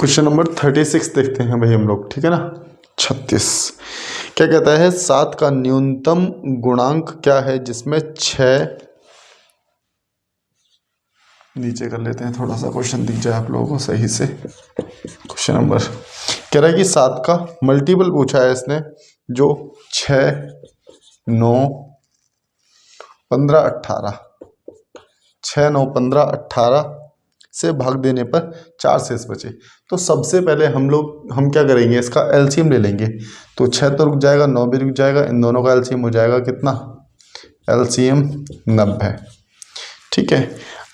Question number 36 देखते हैं भाई हम लोग, ठीक है ना। 36 क्या कहता है, 7 का न्यूनतम गुणांक क्या है जिसमें 6, नीचे कर लेते हैं थोड़ा सा, क्वेश्चन दिख जाए आप लोगों को सही से। क्वेश्चन नंबर कह रहा है कि 7 का मल्टीपल पूछा है इसने, जो 6, 9, 15, 18, 6, 9, 15, 18 से भाग देने पर 4 शेष बचे। तो सबसे पहले हम क्या करेंगे, इसका एलसीएम ले लेंगे। तो 6 तो रुक जाएगा, 9 भी रुक जाएगा, इन दोनों का एलसीएम हो जाएगा कितना, एलसीएम 90। ठीक है।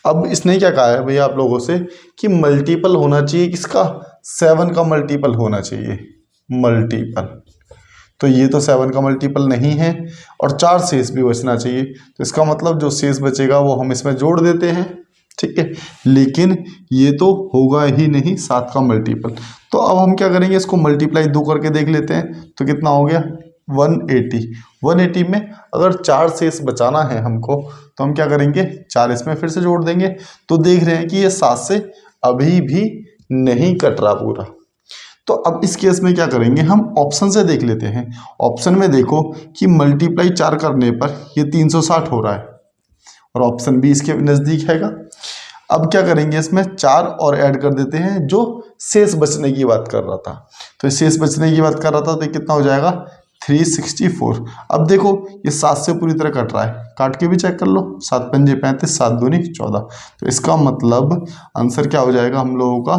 अब इसने क्या कहा है भैया आप लोगों से कि मल्टीपल होना चाहिए किसका, 7 का मल्टीपल होना चाहिए, मल्टीपल। तो ये तो 7 का मल्टीपल नहीं है और 4 शेष भी बचना चाहिए। तो इसका मतलब जो शेष बचेगा वो हम इसमें जोड़ देते हैं, ठीक है। लेकिन ये तो होगा ही नहीं 7 का मल्टीपल। तो अब हम क्या करेंगे, इसको मल्टीप्लाई 2 करके देख लेते हैं। तो कितना हो गया, 180। 180 में अगर 4 शेष बचाना है हमको, तो हम क्या करेंगे, 4 इसमें फिर से जोड़ देंगे। तो देख रहे हैं कि ये 7 से अभी भी नहीं कट रहा पूरा। तो अब इस केस में क्या करेंगे, हम ऑप्शन से देख लेते हैं। ऑप्शन में देखो कि मल्टीप्लाई 4 करने पर ये 360 हो रहा है और ऑप्शन बी इसके नज़दीक हैगा। अब क्या करेंगे, इसमें 4 और ऐड कर देते हैं, जो शेष बचने की बात कर रहा था। तो शेष बचने की बात कर रहा था तो कितना हो जाएगा, 364। अब देखो ये 7 से पूरी तरह कट रहा है, काट के भी चेक कर लो, 7 पंजे 35, 7 दूनी 14। तो इसका मतलब आंसर क्या हो जाएगा हम लोगों का,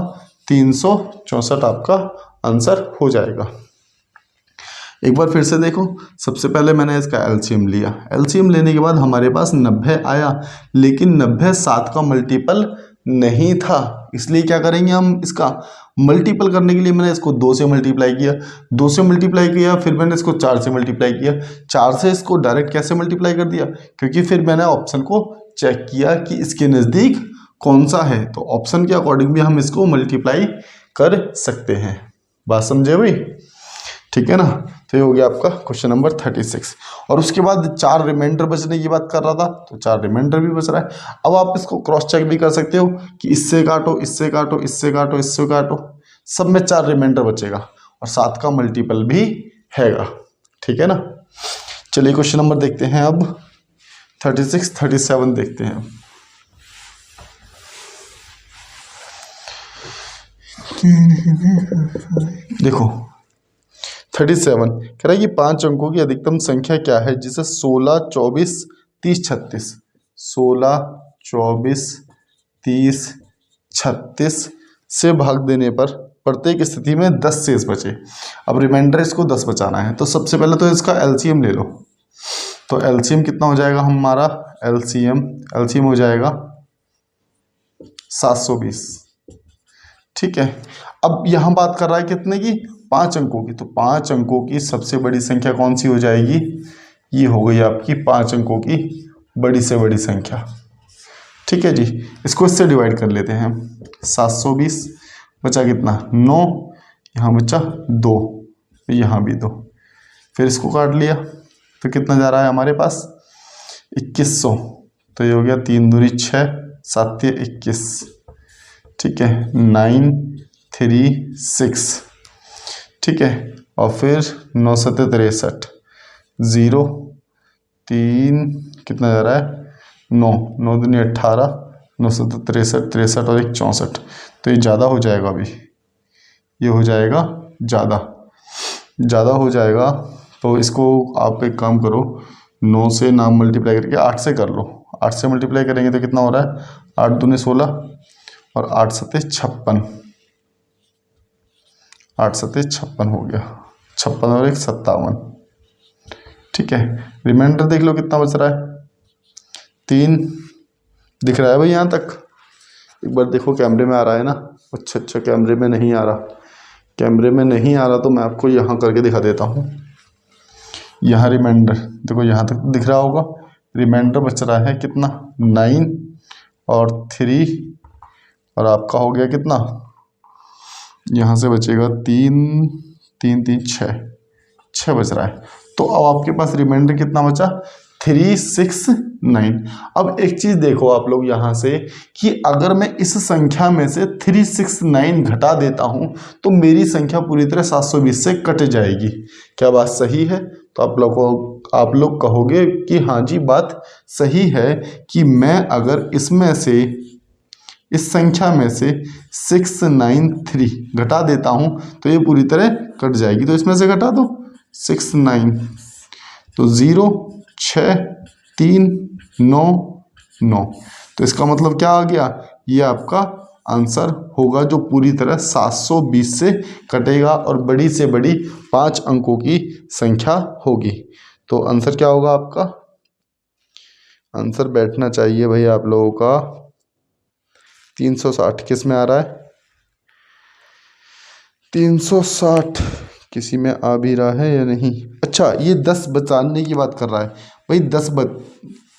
364 आपका आंसर हो जाएगा। एक बार फिर से देखो, सबसे पहले मैंने इसका एलसीएम लिया, एलसीएम लेने के बाद हमारे पास 90 आया, लेकिन 90 7 का मल्टीपल नहीं था। इसलिए क्या करेंगे, हम इसका मल्टीपल करने के लिए मैंने इसको 2 से मल्टीप्लाई किया, 2 से मल्टीप्लाई किया, फिर मैंने इसको 4 से मल्टीप्लाई किया, 4 से इसको डायरेक्ट कैसे मल्टीप्लाई कर दिया, क्योंकि फिर मैंने ऑप्शन को चेक किया कि इसके नज़दीक कौन सा है। तो ऑप्शन के अकॉर्डिंग भी हम इसको मल्टीप्लाई कर सकते हैं। बात समझे भाई, ठीक है ना। तो ये हो गया आपका क्वेश्चन नंबर 36। और उसके बाद 4 रिमाइंडर बचने की बात कर रहा था, तो 4 रिमाइंडर भी बच रहा है। अब आप इसको क्रॉस चेक भी कर सकते हो कि इससे काटो, इससे काटो, इससे काटो, इससे काटो, सब में 4 रिमाइंडर बचेगा और 7 का मल्टीपल भी हैगा, ठीक है ना। चलिए क्वेश्चन नंबर देखते हैं अब 36, 37 देखते हैं। देखो 37 कह रहा है कि 5 अंकों की अधिकतम संख्या क्या है जिसे 16, 24, 30, 36, 16, 24, 30, 36 से भाग देने पर प्रत्येक स्थिति में 10 शेष बचे। अब रिमाइंडर इसको 10 बचाना है। तो सबसे पहले तो इसका एलसीएम ले लो। तो एलसीएम कितना हो जाएगा हमारा, एलसीएम हो जाएगा 720, ठीक है। अब यहाँ बात कर रहा है कितने की, 5 अंकों की। तो 5 अंकों की सबसे बड़ी संख्या कौन सी हो जाएगी, ये हो गई आपकी 5 अंकों की बड़ी से बड़ी संख्या, ठीक है जी। इसको इससे डिवाइड कर लेते हैं, 720 बचा कितना 9, यहाँ बचा 2, यहाँ भी 2, फिर इसको काट लिया तो कितना जा रहा है हमारे पास 2100। तो ये हो गया 3 दूनी 6, 7 21, ठीक है, 9 3 6, ठीक है। और फिर 9 7 63, 0 3 कितना जा रहा है 9, 9 दूनी 18, 9 7 63, 63 और 1 64। तो ये ज़्यादा हो जाएगा, अभी ये हो जाएगा ज़्यादा हो जाएगा। तो इसको आप एक काम करो, 9 से नाम मल्टीप्लाई करके 8 से कर लो। 8 से मल्टीप्लाई करेंगे तो कितना हो रहा है, 8 दूनी 16 और 8 7 56, 8 7 56 हो गया, 56 और 1 57, ठीक है। रिमाइंडर देख लो कितना बच रहा है, 3 दिख रहा है भाई यहाँ तक। एक बार देखो कैमरे में आ रहा है ना, अच्छा कैमरे में नहीं आ रहा, कैमरे में नहीं आ रहा तो मैं आपको यहाँ करके दिखा देता हूँ। यहाँ रिमाइंडर देखो, यहाँ तक दिख रहा होगा। रिमाइंडर बच रहा है कितना 9 और 3 और आपका हो गया कितना, यहाँ से बचेगा 3 3 3 6 बच रहा है। तो अब आपके पास रिमाइंडर कितना बचा, 3 6 9। अब एक चीज देखो आप लोग यहाँ से कि अगर मैं इस संख्या में से 369 घटा देता हूं तो मेरी संख्या पूरी तरह 720 से कट जाएगी। क्या बात सही है? तो आप लोग कहोगे कि हाँ जी बात सही है कि मैं अगर इसमें से इस संख्या में से 693 घटा देता हूं तो ये पूरी तरह कट जाएगी। तो इसमें से घटा दो 69, तो 0 6 3 9 9। तो इसका मतलब क्या आ गया? ये आपका आंसर होगा जो पूरी तरह 720 से कटेगा और बड़ी से बड़ी 5 अंकों की संख्या होगी। तो आंसर क्या होगा आपका? आंसर बैठना चाहिए भाई आप लोगों का 360। किस में आ रहा है? 360 किसी में आ भी रहा है या नहीं? अच्छा, ये 10 बचाने की बात कर रहा है भाई। 10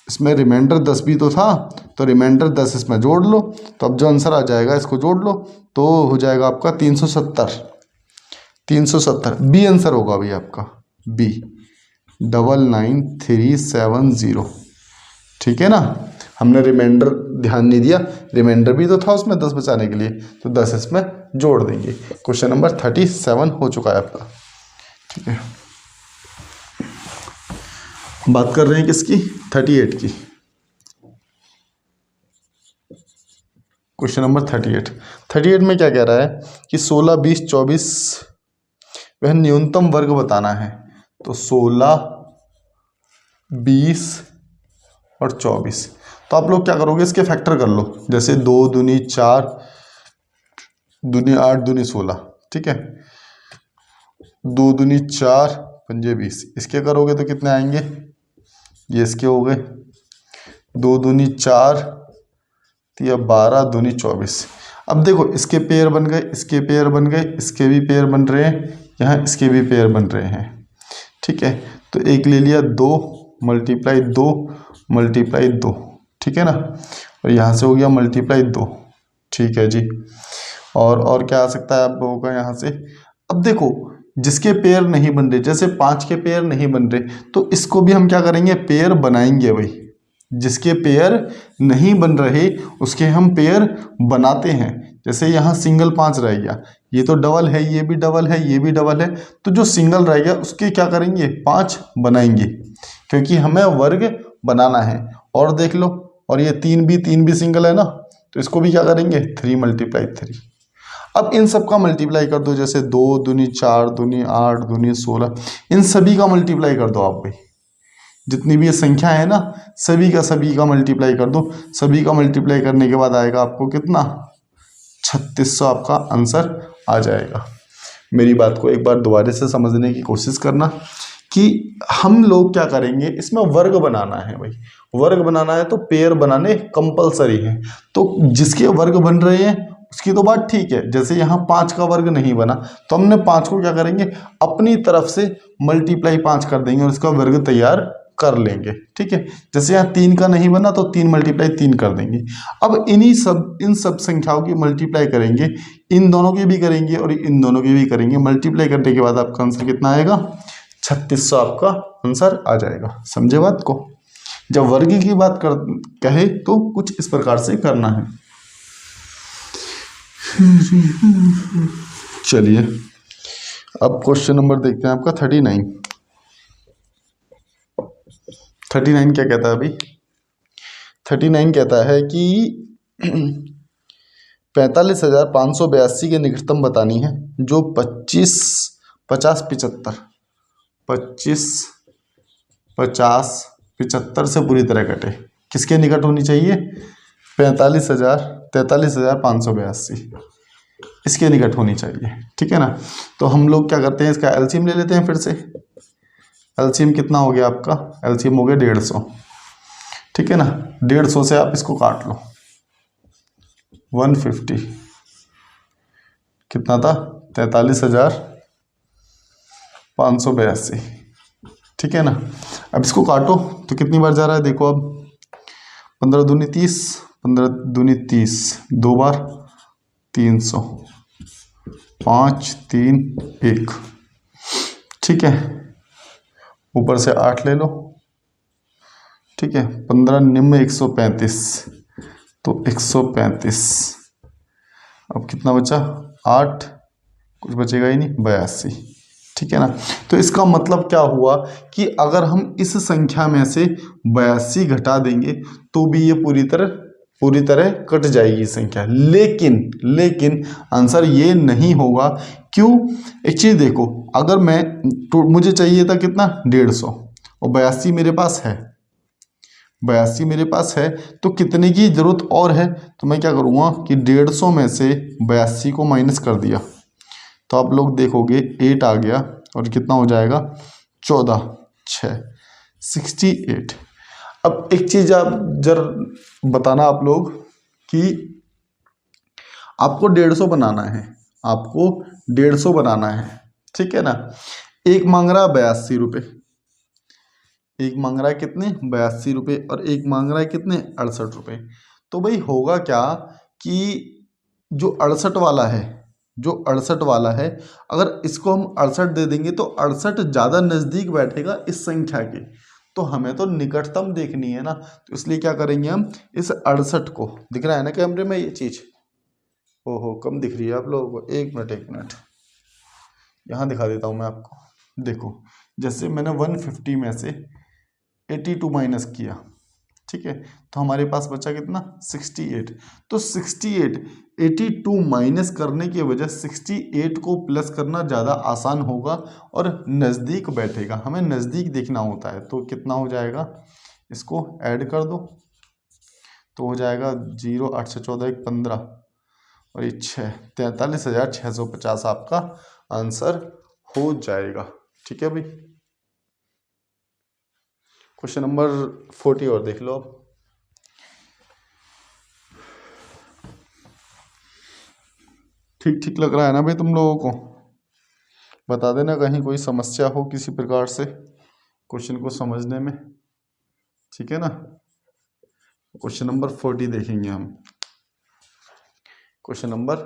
इसमें रिमाइंडर 10 भी तो था, तो रिमाइंडर 10 इसमें जोड़ लो, तो अब जो आंसर आ जाएगा इसको जोड़ लो तो हो जाएगा आपका 370। 370 बी आंसर होगा भाई आपका, बी 99370। ठीक है ना? हमने रिमाइंडर ध्यान नहीं दिया, रिमाइंडर भी तो था उसमें 10 बचाने के लिए, तो 10 इसमें जोड़ देंगे। क्वेश्चन नंबर 37 हो चुका है आपका। ठीक है, बात कर रहे हैं किसकी? 38 की। क्वेश्चन नंबर 38 में क्या कह रहा है कि 16 20 24 वह न्यूनतम वर्ग बताना है। तो 16 20 और 24, तो आप लोग क्या करोगे? इसके फैक्टर कर लो। जैसे 2 दूनी 4, दूनी 8, दूनी 16। ठीक है, 2 दूनी 4, पंजे 20। इसके करोगे तो कितने आएंगे? ये इसके हो गए 2 दूनी 4, या 12 दूनी 24। अब देखो इसके पेयर बन गए, इसके पेयर बन गए, इसके भी पेयर बन रहे हैं, यहाँ इसके भी पेयर बन रहे हैं। ठीक है, तो एक ले लिया 2 मल्टीप्लाई 2 मल्टीप्लाई 2। ठीक है ना? और यहाँ से हो गया मल्टीप्लाई 2। ठीक है जी। और क्या आ सकता है आप लोगों का यहाँ से? अब देखो जिसके पेयर नहीं बन रहे, जैसे 5 के पेयर नहीं बन रहे, तो इसको भी हम क्या करेंगे? पेयर बनाएंगे भाई। जिसके पेयर नहीं बन रहे उसके हम पेयर बनाते हैं। जैसे यहाँ सिंगल 5 रह गया, ये तो डबल है, ये भी डबल है, ये भी डबल है, तो जो सिंगल रह गया उसके क्या करेंगे? 5 बनाएंगे, क्योंकि हमें वर्ग बनाना है। और देख लो, और ये 3 भी सिंगल है ना, तो इसको भी क्या करेंगे? 3 मल्टीप्लाई 3। अब इन सब का मल्टीप्लाई कर दो। जैसे 2 दूनी 4, दूनी 8, दूनी 16, इन सभी का मल्टीप्लाई कर दो आप भाई। जितनी भी ये संख्या है ना, सभी का मल्टीप्लाई कर दो। सभी का मल्टीप्लाई करने के बाद आएगा आपको कितना? 3600 आपका आंसर आ जाएगा। मेरी बात को एक बार दोबारा से समझने की कोशिश करना कि हम लोग क्या करेंगे, इसमें वर्ग बनाना है भाई। वर्ग बनाना है तो पेयर बनाने कंपलसरी है। तो जिसके वर्ग बन रहे हैं उसकी तो बात ठीक है। जैसे यहाँ 5 का वर्ग नहीं बना, तो हमने 5 को क्या करेंगे? अपनी तरफ से मल्टीप्लाई 5 कर देंगे और इसका वर्ग तैयार कर लेंगे। ठीक है, जैसे यहाँ 3 का नहीं बना तो 3 मल्टीप्लाई 3 कर देंगे। अब इन सब संख्याओं की मल्टीप्लाई करेंगे, इन दोनों की भी करेंगे और इन दोनों की भी करेंगे। मल्टीप्लाई करने के बाद आपका आंसर कितना आएगा? 3600 आपका आंसर आ जाएगा। समझे बात को? जब वर्ग की बात कहे तो कुछ इस प्रकार से करना है। चलिए अब क्वेश्चन नंबर देखते हैं आपका 39 क्या कहता है अभी? 39 कहता है कि 45,582 के निकटतम बतानी है जो 25 50 75 25 50 75 से पूरी तरह कटे। किसके निकट होनी चाहिए? 43,582 इसके निकट होनी चाहिए। ठीक है ना? तो हम लोग क्या करते हैं, इसका एलसीएम ले लेते हैं फिर से। एलसीएम कितना हो गया आपका? एलसीएम हो गया 150। ठीक है ना? 150 से आप इसको काट लो, 150 कितना था? 43,582। ठीक है ना? अब इसको काटो तो कितनी बार जा रहा है देखो। अब 15 दूनी 30, 15 दूनी 30, 2 बार 300, 5 3 1। ठीक है, ऊपर से 8 ले लो। ठीक है, 15 निम्न 135, तो 135। अब कितना बचा, 8, कुछ बचेगा ही नहीं, 82। ठीक है ना। तो इसका मतलब क्या हुआ कि अगर हम इस संख्या में से 82 घटा देंगे तो भी ये पूरी तरह कट जाएगी संख्या, लेकिन आंसर ये नहीं होगा। क्यों? एक चीज देखो, अगर मुझे चाहिए था कितना, 150, और 82 मेरे पास है, 82 मेरे पास है, तो कितने की जरूरत और है, तो मैं क्या करूँगा कि 150 में से 82 को माइनस कर दिया, तो आप लोग देखोगे 8 आ गया, और कितना हो जाएगा, 14, 6, 68। अब एक चीज आप जरा बताना आप लोग कि आपको 150 बनाना है, आपको 150 बनाना है, ठीक है ना। एक मांग रहा है 82 रुपये, एक मांग रहा है कितने, 82 रुपये, और एक मांग रहा है कितने, 68 रुपये। तो भाई होगा क्या कि जो 68 वाला है, जो 68 वाला है, अगर इसको हम 68 दे देंगे तो 68 ज़्यादा नज़दीक बैठेगा इस संख्या के, तो हमें तो निकटतम देखनी है ना। तो इसलिए क्या करेंगे हम, इस 68 को, दिख रहा है ना कैमरे में ये चीज़, ओहो कम दिख रही है आप लोगों को, एक मिनट यहाँ दिखा देता हूँ मैं आपको। देखो जैसे मैंने 150 में से 82 माइनस किया, ठीक है, तो हमारे पास बचा कितना, 68। तो 68, 82 माइनस करने की वजह 68 को प्लस करना ज़्यादा आसान होगा और नज़दीक बैठेगा, हमें नज़दीक देखना होता है। तो कितना हो जाएगा, इसको ऐड कर दो, तो हो जाएगा 0, 8 से 14, 1, 15, और ये 6, 43,650 आपका आंसर हो जाएगा। ठीक है भाई। क्वेश्चन नंबर 40 और देख लो आप। ठीक लग रहा है ना भाई तुम लोगों को? बता देना कहीं कोई समस्या हो किसी प्रकार से क्वेश्चन को समझने में, ठीक है ना। क्वेश्चन नंबर 40 देखेंगे हम। क्वेश्चन नंबर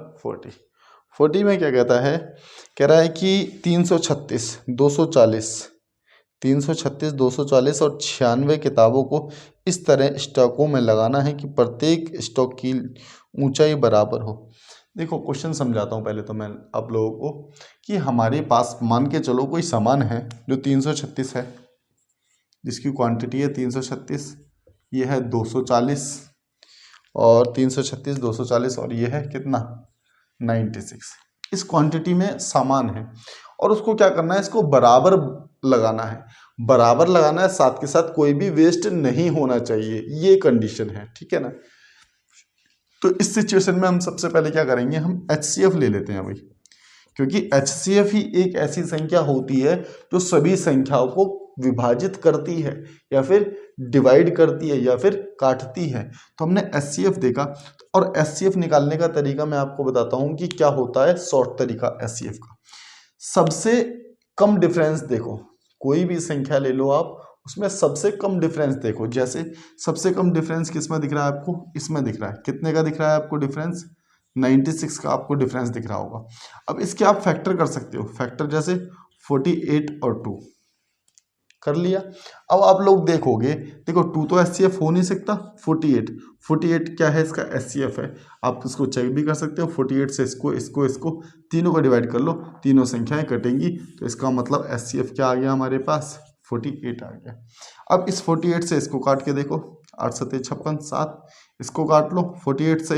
40 में क्या कहता है, कह रहा है कि 336, 240, 336, 240 और 96 किताबों को इस तरह स्टॉकों में लगाना है कि प्रत्येक स्टॉक की ऊंचाई बराबर हो। देखो क्वेश्चन समझाता हूँ पहले तो मैं आप लोगों को कि हमारे पास मान के चलो कोई सामान है जो 336 है, जिसकी क्वांटिटी है 336, ये है 240, और 336, 240, और ये है कितना, 96। इस क्वांटिटी में सामान है और उसको क्या करना है, इसको बराबर लगाना है, बराबर लगाना है, साथ के साथ कोई भी वेस्ट नहीं होना चाहिए, ये कंडीशन है, ठीक है ना। तो इस सिचुएशन में हम सबसे पहले क्या करेंगे, हम HCF ले लेते हैं भाई, क्योंकि HCF ही एक ऐसी संख्या होती है जो सभी संख्याओं को विभाजित करती है या फिर डिवाइड करती है या फिर काटती है। तो हमने HCF देखा, और HCF निकालने का तरीका मैं आपको बताता हूं कि क्या होता है, शॉर्ट तरीका HCF का। सबसे कम डिफरेंस देखो, कोई भी संख्या ले लो आप, उसमें सबसे कम डिफरेंस देखो। जैसे सबसे कम डिफरेंस किसमें दिख रहा है आपको, इसमें दिख रहा है। कितने का दिख रहा है आपको डिफरेंस, 96 का आपको डिफरेंस दिख रहा होगा। अब इसके आप फैक्टर कर सकते हो, फैक्टर जैसे 48 और 2 कर लिया। अब आप लोग देखोगे, देखो 2 तो HCF हो नहीं सकता, 48 क्या है, इसका HCF है। आप इसको चेक भी कर सकते हो, 48 से इसको तीनों को डिवाइड कर लो, तीनों संख्याएं कटेंगी, तो इसका मतलब HCF क्या आ गया हमारे पास, 48 आ गया। अब इस 48 से इसको काट के देखो, 8 7 56 7, इसको काट लो 48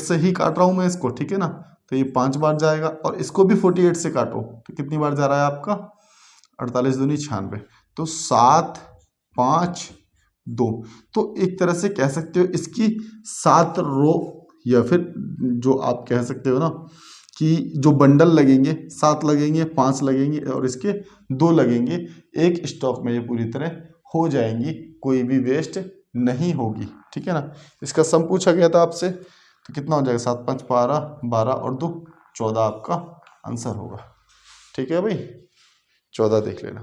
से ही काट रहा हूँ मैं इसको, ठीक है ना। तो ये 5 बार जाएगा, और इसको भी 48 से काटो तो कितनी बार जा रहा है आपका, 48 दूनी 96, तो 7 5 2। तो एक तरह से कह सकते हो इसकी 7 रो, या फिर जो आप कह सकते हो ना कि जो बंडल लगेंगे, 7 लगेंगे, 5 लगेंगे, और इसके 2 लगेंगे, एक स्टॉक में ये पूरी तरह हो जाएंगी, कोई भी वेस्ट नहीं होगी, ठीक है ना। इसका सम पूछा गया था आपसे, तो कितना हो जाएगा, 7 5 12, 12 और 2 14 आपका आंसर होगा। ठीक है भाई, 14 देख लेना।